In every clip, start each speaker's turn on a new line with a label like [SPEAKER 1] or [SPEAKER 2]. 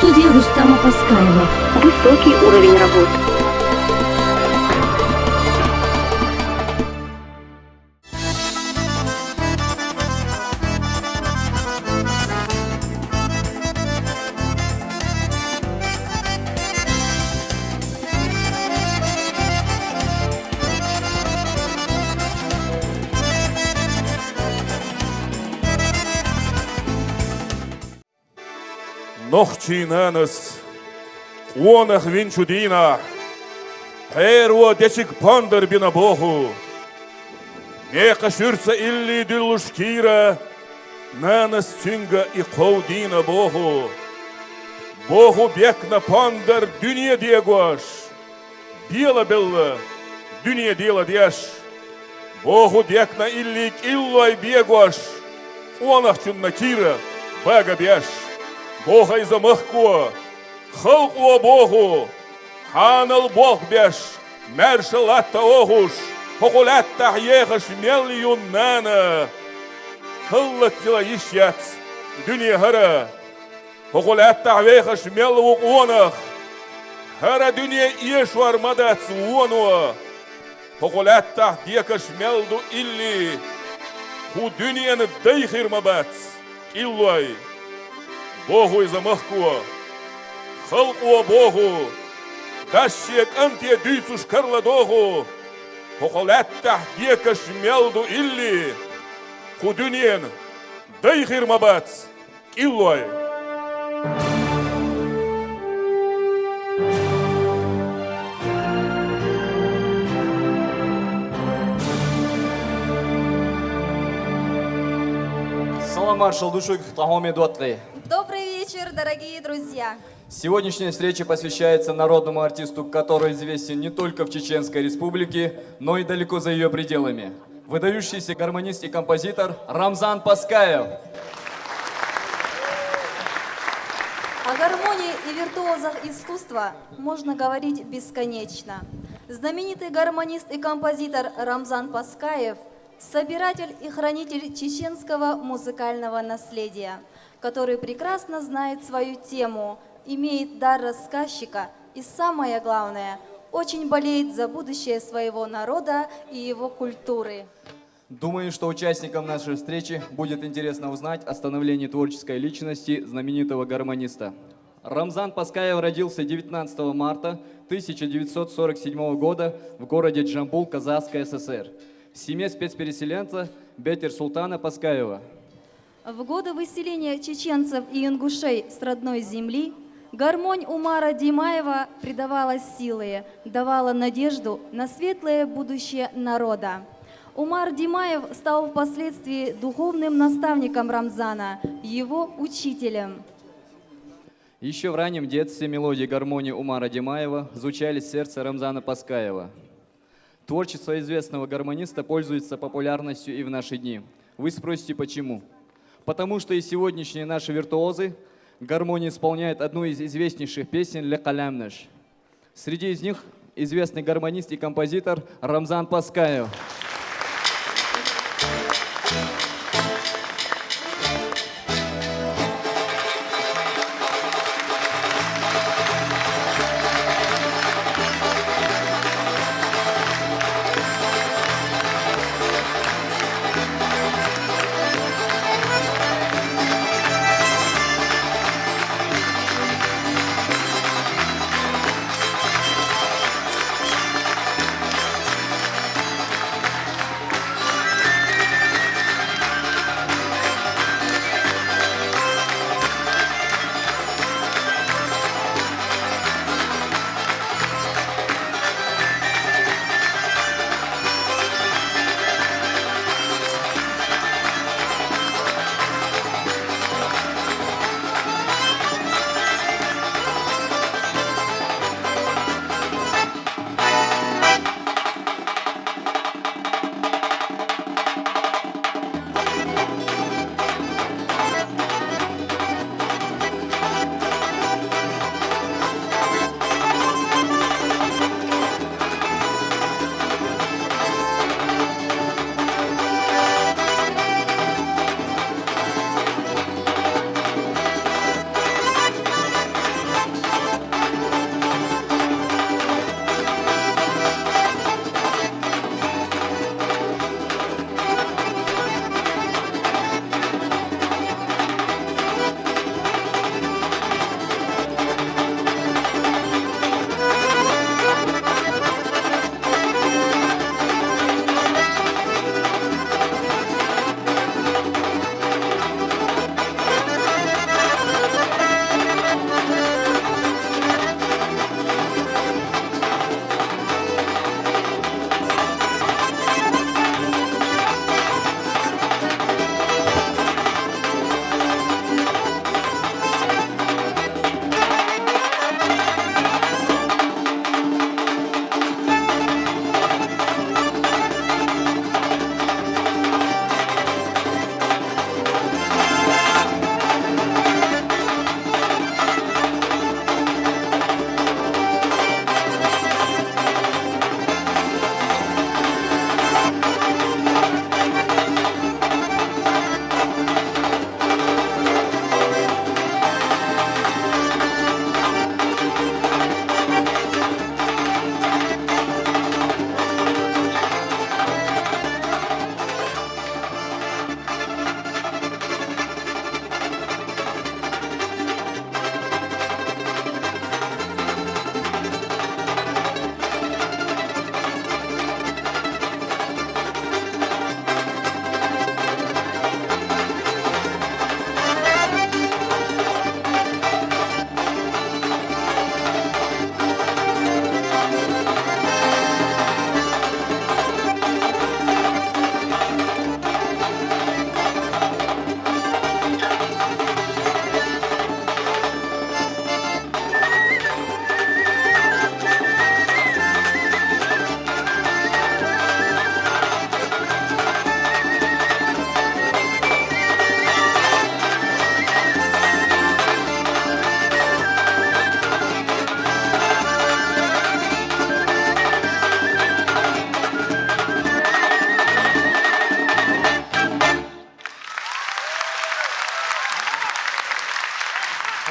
[SPEAKER 1] студии Рустама Паскаева.
[SPEAKER 2] Высокий уровень работы.
[SPEAKER 3] Нохчинанас, онах винчудина, хэрво дечик пандер бина Богу, мека шурса илли диллушкира, нанас тюнга и ковдина Богу. Богу бекна пандер дюния дегуаш, бела дюния дела деш. Богу бекна иллик иллой бегуаш, онах чунна кира, бага беш. Бога из махко, халку Богу, ханал Бог беш, мершал атта огуш, покулатта ехаш миллион нана. Халлак тила ищац, дюния хара, покулатта вехаш меллу онах, хара дюния ешвар мадац онуа, покулатта декаш мелду илли, ху дюнияны дайхир мабац, иллой. Богу из махко, халку Богу, дащек антия дюйцуш карладогу, поколаттах декаш мелду илли, худюнен, дайхир мабац, иллой.
[SPEAKER 4] Салам маршал душук тахоме дуатлы.
[SPEAKER 5] Добрый вечер, дорогие друзья!
[SPEAKER 4] Сегодняшняя встреча посвящается народному артисту, который известен не только в Чеченской Республике, но и далеко за ее пределами. Выдающийся гармонист и композитор Рамзан Паскаев.
[SPEAKER 5] О гармонии и виртуозах искусства можно говорить бесконечно. Знаменитый гармонист и композитор Рамзан Паскаев – собиратель и хранитель чеченского музыкального наследия, который прекрасно знает свою тему, имеет дар рассказчика и, самое главное, очень болеет за будущее своего народа и его культуры.
[SPEAKER 4] Думаю, что участникам нашей встречи будет интересно узнать о становлении творческой личности знаменитого гармониста. Рамзан Паскаев родился 19 марта 1947 года в городе Джамбул, Казахская ССР, в семье спецпереселенца Бетер-Султана Паскаева.
[SPEAKER 5] В годы выселения чеченцев и ингушей с родной земли гармонь Умара Димаева придавала силы, давала надежду на светлое будущее народа. Умар Димаев стал впоследствии духовным наставником Рамзана, его учителем.
[SPEAKER 4] Еще в раннем детстве мелодии гармонии Умара Димаева звучали в сердце Рамзана Паскаева. Творчество известного гармониста пользуется популярностью и в наши дни. Вы спросите, почему? Потому что и сегодняшние наши виртуозы гармонии исполняют одну из известнейших песен «Ле Калямнеш». Среди из них известный гармонист и композитор Рамзан Паскаев.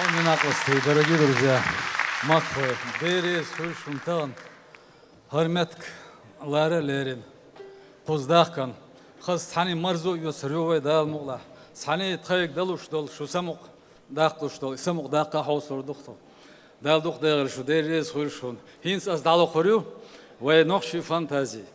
[SPEAKER 6] Минакласти, дорогие друзья, Макфы, Дерис, Хушунтан, Харметк, Лара Лерин, Поздахкан, Хастани Марзу, Юсрювай, Дал Мула, Сани Тхайк Далуштол, Шусамук, Дахтуштол, Самук Дахка Хаусур Духтол, Дал Дух Дершу, Дерис, Хушун, Хинс as Дало Хорю, Вай Нохши Фантазии.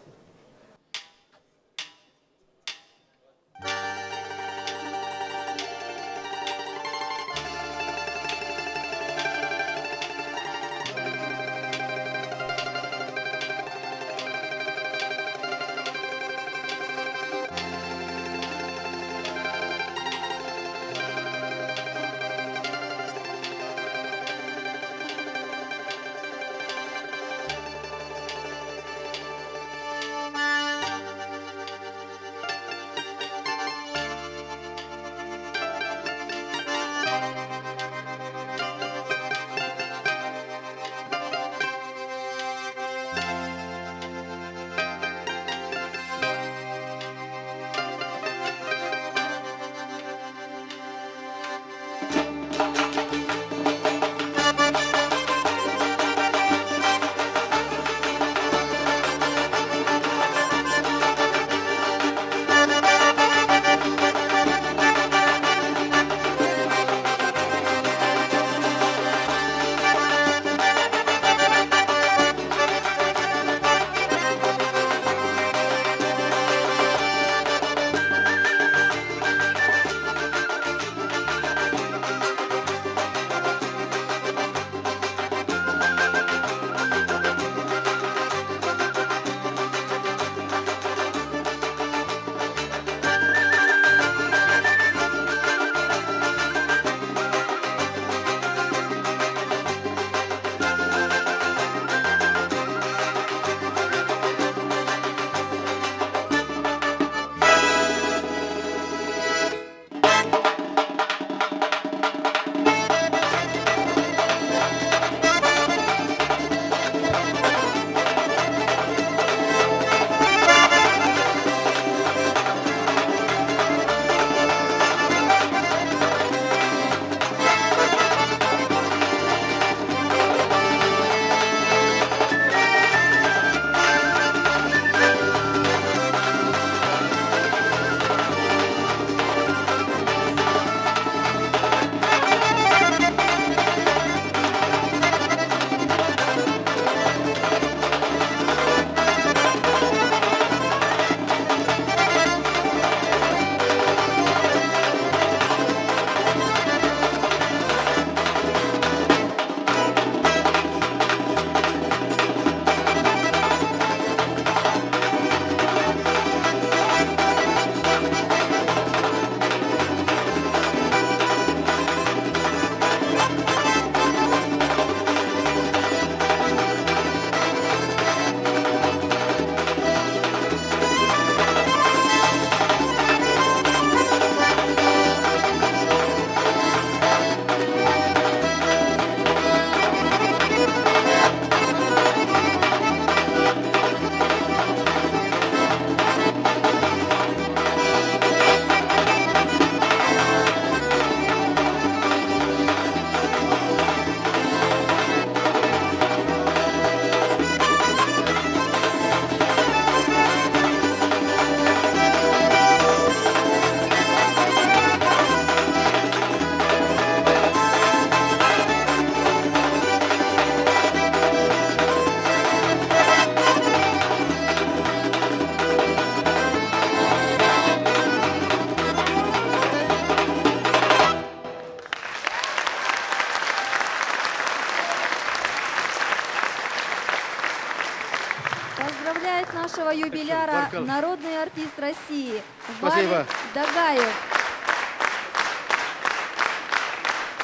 [SPEAKER 5] Поздравляет нашего юбиляра народный артист России
[SPEAKER 7] Спасибо.
[SPEAKER 5] Валик Дагаев.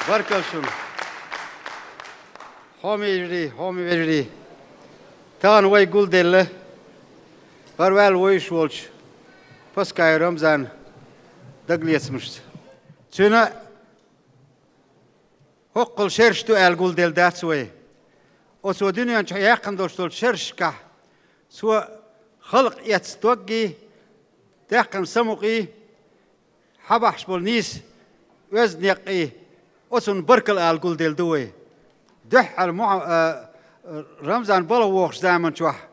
[SPEAKER 7] Barkalsın. Homi verdi. Tan way guldelle. Barwel way şolç. Paskay Ramzan dagliyetsmiş. Tüna hoqqul şerştu el guldel datsway. O so dünyan yakın dostol şerşka. So خلق يتستوجي داخل سمقي حبحش بولنيس وزن يقي أصلا بركل الجول دل دوي دح رمضان بلا وقت زمن شوح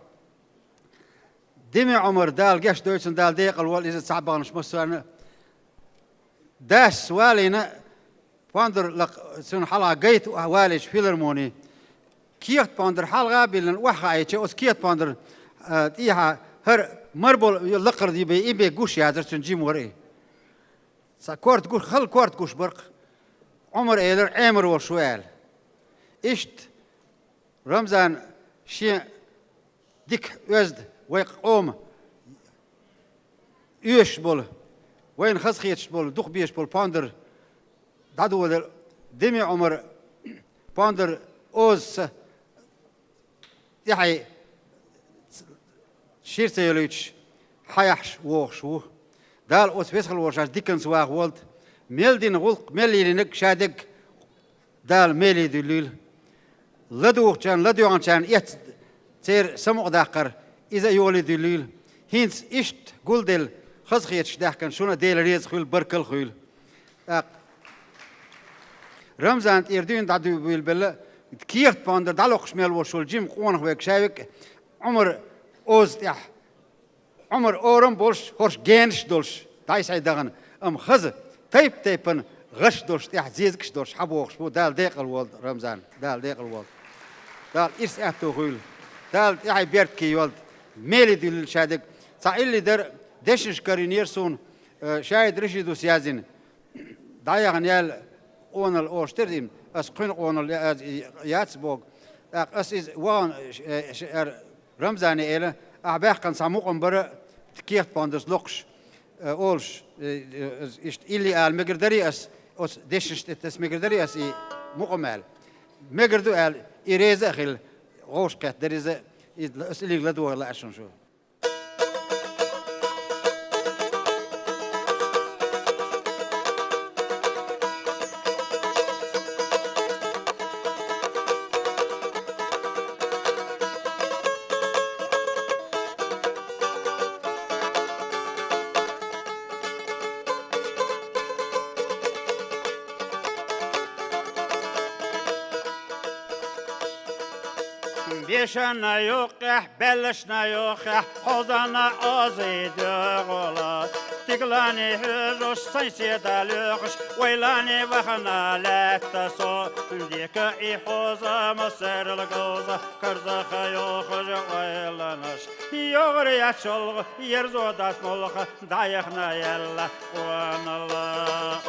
[SPEAKER 7] دمي عمر دال جش دويتشن دال ديق الوال إذا صعبانش مثلا داس والينا باندر لق سن حلقة جيت واليش فيلرموني كيت باندر حلقة بيلن وحايتش أس كيت باندر إيها هر مربول لقر دي بي جوش يادر سنجيم وري سكورت جوش خل كورت جوش برق عمر إيلر عمر والشوال إشت رمضان شيء ديك وزد ويقوم يش بول وين خسخيتش بول دوخ بيش بول باندر دادو دمي عمر باندر أوز يحي شيرت يلوش حيحش ووخشو دال أوز فيسخل وشاش ديكنس واغ ولد ميلدين غلق ميلينك شادك دال ميلي دليل لدوخ كان لدوغان كان يت تير سمع داقر إذا يولي دليل هينس إشت قول دل خسخيتش داقن شونا ديل ريز خيل بركل خيل رمضان إردين دادو بالبلا كيرت باندر دالوخش ميل وشول جيم قوانخ ويك شايك عمر أوز يح عمر أورم بولش هورش جينش دولش دايس عيدغن خز تيبن غش دولش يح زيزكش دولش حبوخش بو دال ديق الولد رمضان دال ديق الولد دال إرس أهتو خيل دال يحي بيرت كي ولد ميلي دل شادك اللي در دشش كارينير سون شايد رشيدو سيازين دايغن يال اونل اوشترديم اس قين اونل ياتسبوغ اس از وان رمضان اله اعباح كان ساموقن بر تكيت باندس لوكش اولش ist اللي ال مقدري اس دشش تس مقدري اس مقمال مقدرو ال إريزة خل غوش كات دريزة اللي لدوا لا عشان شو
[SPEAKER 8] بيشنا يوقح بلشنا يوقح حوضنا أزيد غلا تقلاني هجوش سنسيدا لغش ويلاني وخنا لا تسو ديك إي حوضا مصير الغوزة كرزخ يوخج ويلانش يغري يتشلغ يرزو داس ملخ دايخنا يلا وانا الله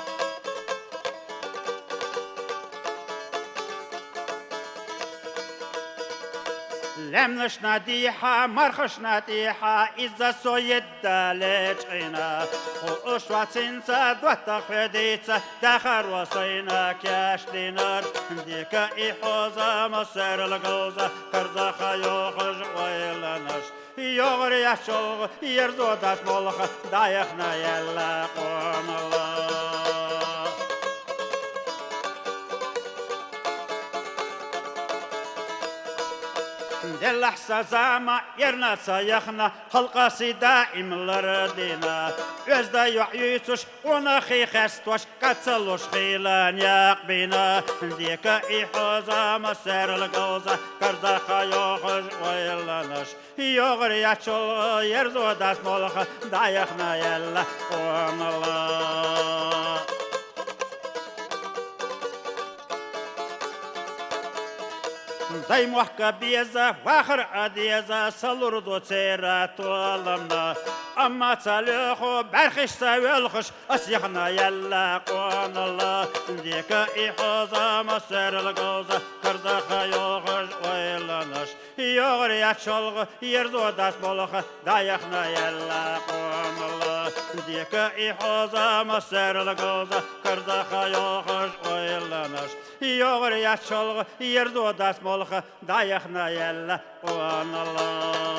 [SPEAKER 8] لمنش ناديحة مرخش ناديحة إذا سويد دالجينا خوش واتسينسا دوتا خديتسا داخر وصينا كاش دينار ديكا إحوزا مصير الغوزة كرزا خيوخج ويلانش يغري يشوغ يرزو داس مولخ دايخنا يلا قوم الله دلحسا زاما يرنا سايخنا خلقا دائم لردينا وزدا يعيتوش ونخي خستوش كتسلوش خيلان يقبينا ديكا إحوزا مسير الغوزة كرزا خيوخج ويلانش يغري يتشل يرزو داس مولخ دايخنا يلا قوم الله داي محكا بيزا واخر عديزا سلردو تيرات والمنا أما تاليخو برخش سويلخش أسيخنا يلا قوان الله ديكا إحوزا مسير الغوزة كرزا يوخش ويلانش يغري يتشلغ يرزو داس بولخ دايخنا يلا قوان الله ديكا إحوزا مسير الغوزة كرزا يوخش ويلانش يغري يتشلغ يرزو داس بولخ دايخنا يلا قوان الله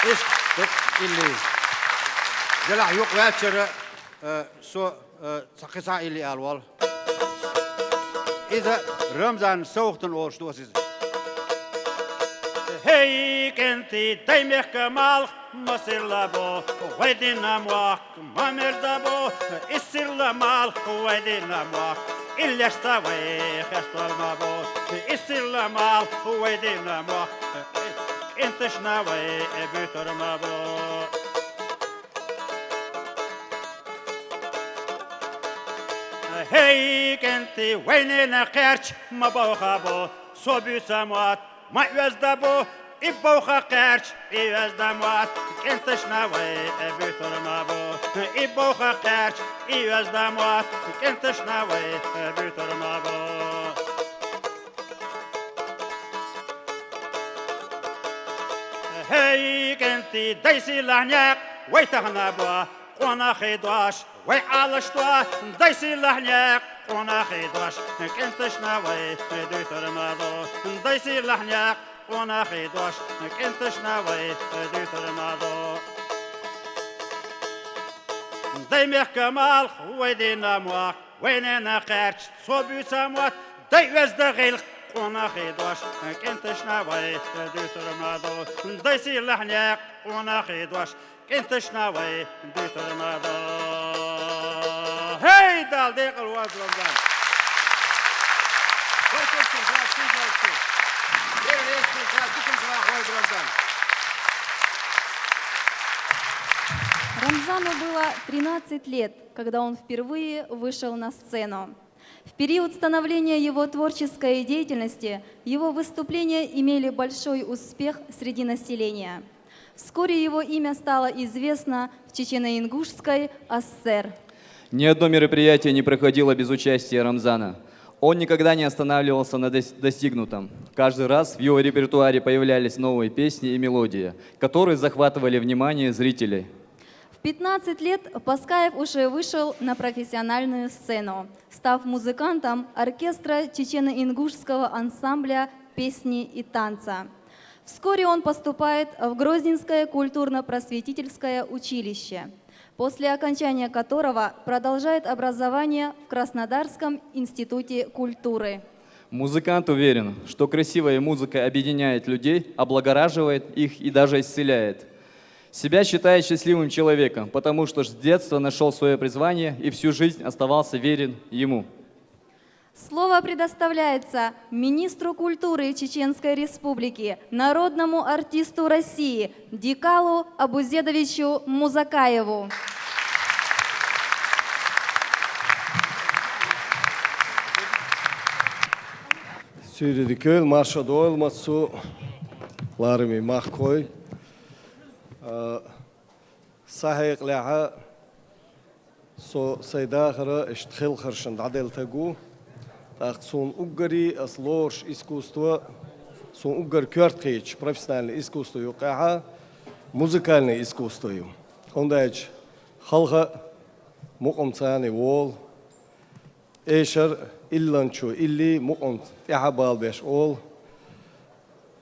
[SPEAKER 7] إيش اللي دلع يقواتشر سو سقيسا اللي ألوال إذا رمضان سوختن أوش دوسيز
[SPEAKER 8] Hey kenti daymek kamal masirla bo waydina muak mamerda bo isirla mal waydina muak illasta way khastalma bo isirla mal waydina muak intishna way bitorma bo Hey kenti waynina qerch mabawkhabo sobu samat ما يوزدبو إبوخا قرش يوزدموات كنتش نوي بيتر مابو إبوخا قرش يوزدموات كنتش نوي بيتر مابو هاي كنتي دايسي لعنيق ويتغنى بوا قونا خيدواش ويعالشتوا دايسي لعنيق قونا خيدواش كنتش نوي بيتر مابو دايسي لعنيق قونا خيدواش كنتش نوي بيتر مابو دايميخ كمال ويدينا مواق ويننا قرش صوبي ساموات داي وزدغيل قونا خيدواش كنتش نوي بيتر مابو دايسي لعنيق قونا خيدواش كنتش نوي بيتر مابو هاي دال ديق الواز رمضان
[SPEAKER 5] Рамзану было 13 лет, когда он впервые вышел на сцену. В период становления его творческой деятельности его выступления имели большой успех среди населения. Вскоре его имя стало известно в Чечено-Ингушской ССР.
[SPEAKER 4] Ни одно мероприятие не проходило без участия Рамзана. Он никогда не останавливался на достигнутом. Каждый раз в его репертуаре появлялись новые песни и мелодии, которые захватывали внимание зрителей.
[SPEAKER 5] В 15 лет Паскаев уже вышел на профессиональную сцену, став музыкантом оркестра Чечено-Ингушского ансамбля песни и танца. Вскоре он поступает в Грозненское культурно-просветительское училище, после окончания которого продолжает образование в Краснодарском институте культуры.
[SPEAKER 4] Музыкант уверен, что красивая музыка объединяет людей, облагораживает их и даже исцеляет. Себя считает счастливым человеком, потому что с детства нашел свое призвание и всю жизнь оставался верен ему.
[SPEAKER 5] Слово предоставляется министру культуры Чеченской Республики, народному артисту России Дикалу Абузедовичу Музакаеву.
[SPEAKER 9] Сюридикөл маршадойл мацу ларми махкой صحيح لها سيداخرة اشتخل خرشن عدل تجو تأخذون أجري أصلورش إسكوستوا سون أجر كارتيج بروفيسيونال إسكوستوا يقعها موسيقالني إسكوستوا يوم هنداج خلقة مقام ثاني وول إيشر إللانشو إللي مقام يحبال بيش أول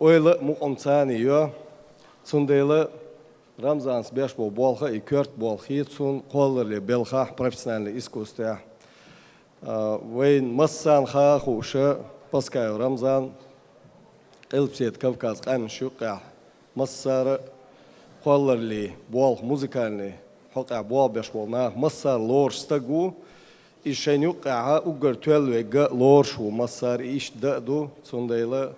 [SPEAKER 9] أول مقام ثاني يو سنديلا Рамзан сбеш был болха и кёрт бол хитсун коллерли белха профессиональное искусство. Вейн массан ха хуша Паскаев Рамзан элпсет Кавказ ан шука массара коллерли бол музыкальный хока бол беш болна массар лорш стагу и шенюка угар твелвега лоршу массар иш даду сундайла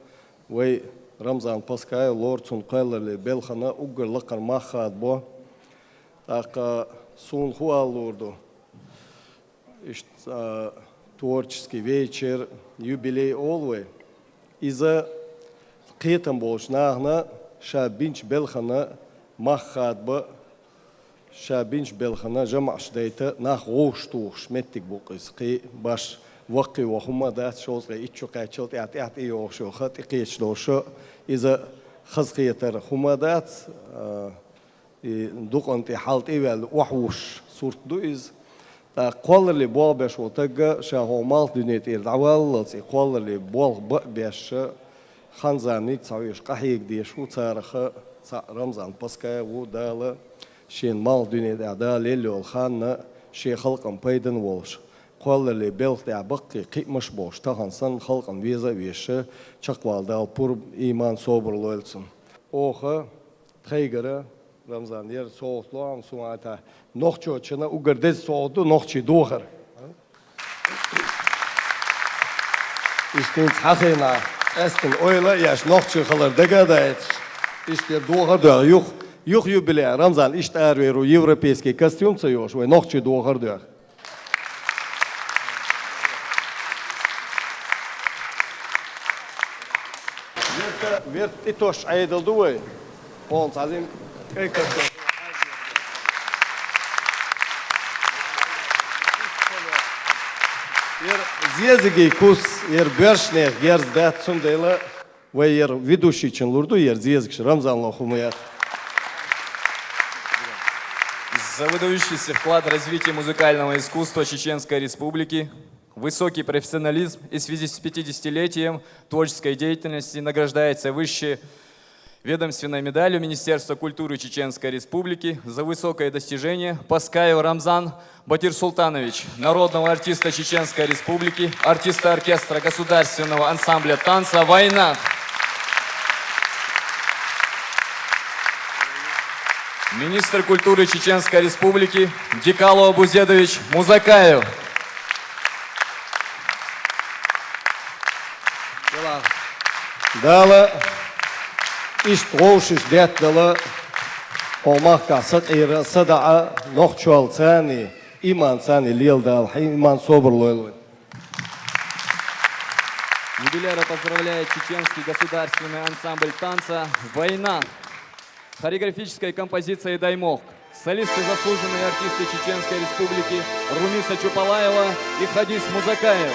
[SPEAKER 9] вей Рамзан Паскаев лорцун кайлерли белхана угар лакар махад бо так сун хуалурду творческий вечер юбилей олвей из-за қитам болш нахна шабинч белхана махад бо шабинч белхана жамаш дейта нах оштуш меттик букис қи баш وقي وهم دات شوز إيشو كاتشل تعطي يوشو خط إيش دوشو إذا خزقيتر هم دات دوق أنت حالت إيوال وحوش صورت دو إز قال اللي بول بيش وتجا شهو مال دنيت العوال لطي قال اللي بول بيش خنزاني تسويش قحيك ديشو تارخ رمضان بسكا ودال شين مال دنيت عدال اللي الخان شي خلقم بيدن والش قال اللي بيلت عبقي قيمش بوش تهانسن خلقن ويزا ويش چقوال دال پور إيمان صبر لولسن oxu, txaygırı, Ramazan yer soğutluğun suata. Noxçu çına ugardez soğudu, noxçu doğar. İşte çaxına, estin oyla yaş noxçu kılır degada et. İşte doğar da yok. Yok bile Ramazan işte erveru европейский костюм sayıyor ve noxçu doğar da. Wird itoş aydıldı ve on sazim kostüm. Зезиги кус бешнех герздат сундела вейер ведущий ченлурду зезгш Рамзан лохумаят.
[SPEAKER 4] За выдающийся вклад в развитие музыкального искусства Чеченской Республики, высокий профессионализм и в связи с 50-летием творческой деятельности награждается высшей ведомственной медалью Министерства культуры Чеченской Республики за высокое достижение Паскаев Рамзан Батирсултанович, народного артиста Чеченской Республики, артиста оркестра государственного ансамбля танца «Война». Министр культуры Чеченской Республики Дикало Абузедович Музакаев.
[SPEAKER 9] Дала ишт дет дала омах касат ира садаа нохчуал цани иман цани лил дал иман собр лойлой.
[SPEAKER 4] Юбиляра поздравляет Чеченский государственный ансамбль танца «Война». Хореографической композицией «Даймок». Солисты заслуженные артисты Чеченской Республики Румиса Чупалаева и Хадис Музакаев.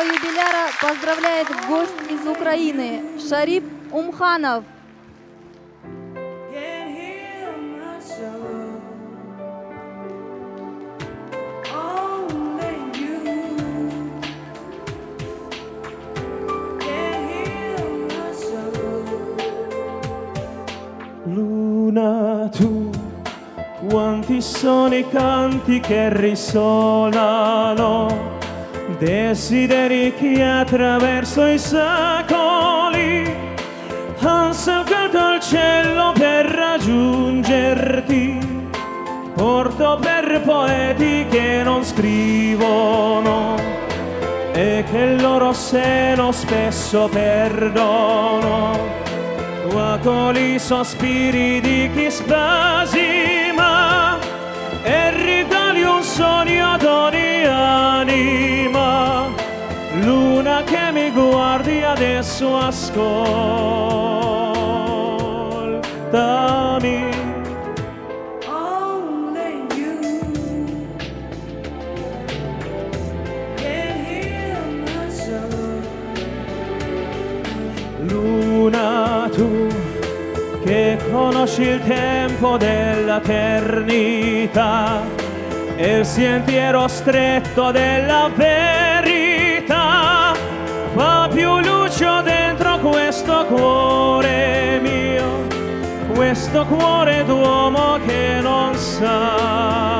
[SPEAKER 5] 20-летнего юбиляра поздравляет гость из Украины Шарип Умханов.
[SPEAKER 10] Luna, tu, quanti sono i canti che risuonano, desideri che attraverso i secoli han saltato il cielo per raggiungerti. Porto per poeti che non scrivono e che il loro seno spesso perdono. Con i sospiri di chi spasima e rigali un sogno ad ogni anima. Luna che mi guardi adesso, ascoltami. Luna, tu che conosci il tempo dell'eternità e il sentiero stretto della verità, fa più luce dentro questo cuore mio, questo cuore d'uomo che non sa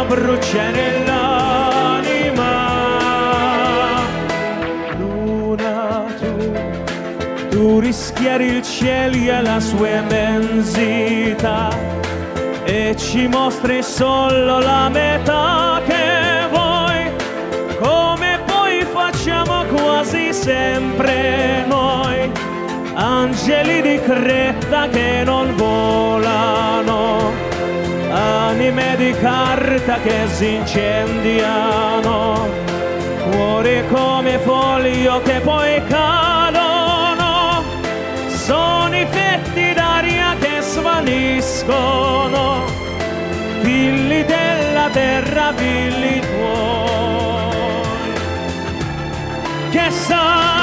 [SPEAKER 10] brucia nell'anima. Luna, tu rischiari il cielo e la sua immensità e ci mostri solo la metà che vuoi, come poi facciamo quasi sempre noi, angeli di creta che non volano, anime di carta che si incendiano, cuori come foglio che poi cadono, sono i fetti d'aria che svaniscono, figli della terra, figli tuoi, che sai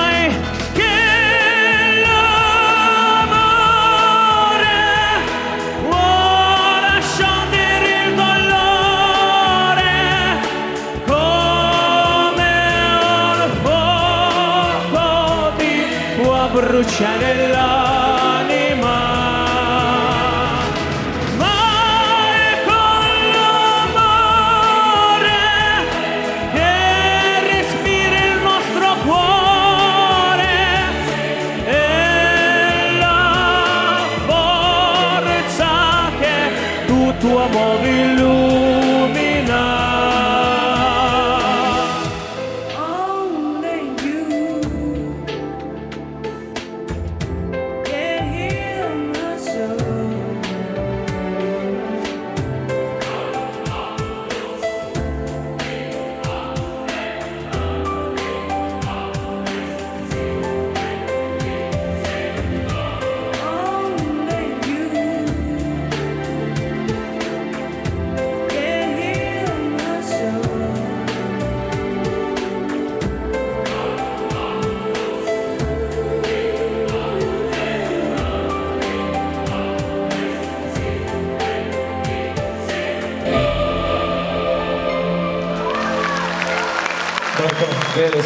[SPEAKER 10] brucia nell'anima, ma è con l'amore che respira il nostro cuore e la forza che tutto uomo illumina. Bene,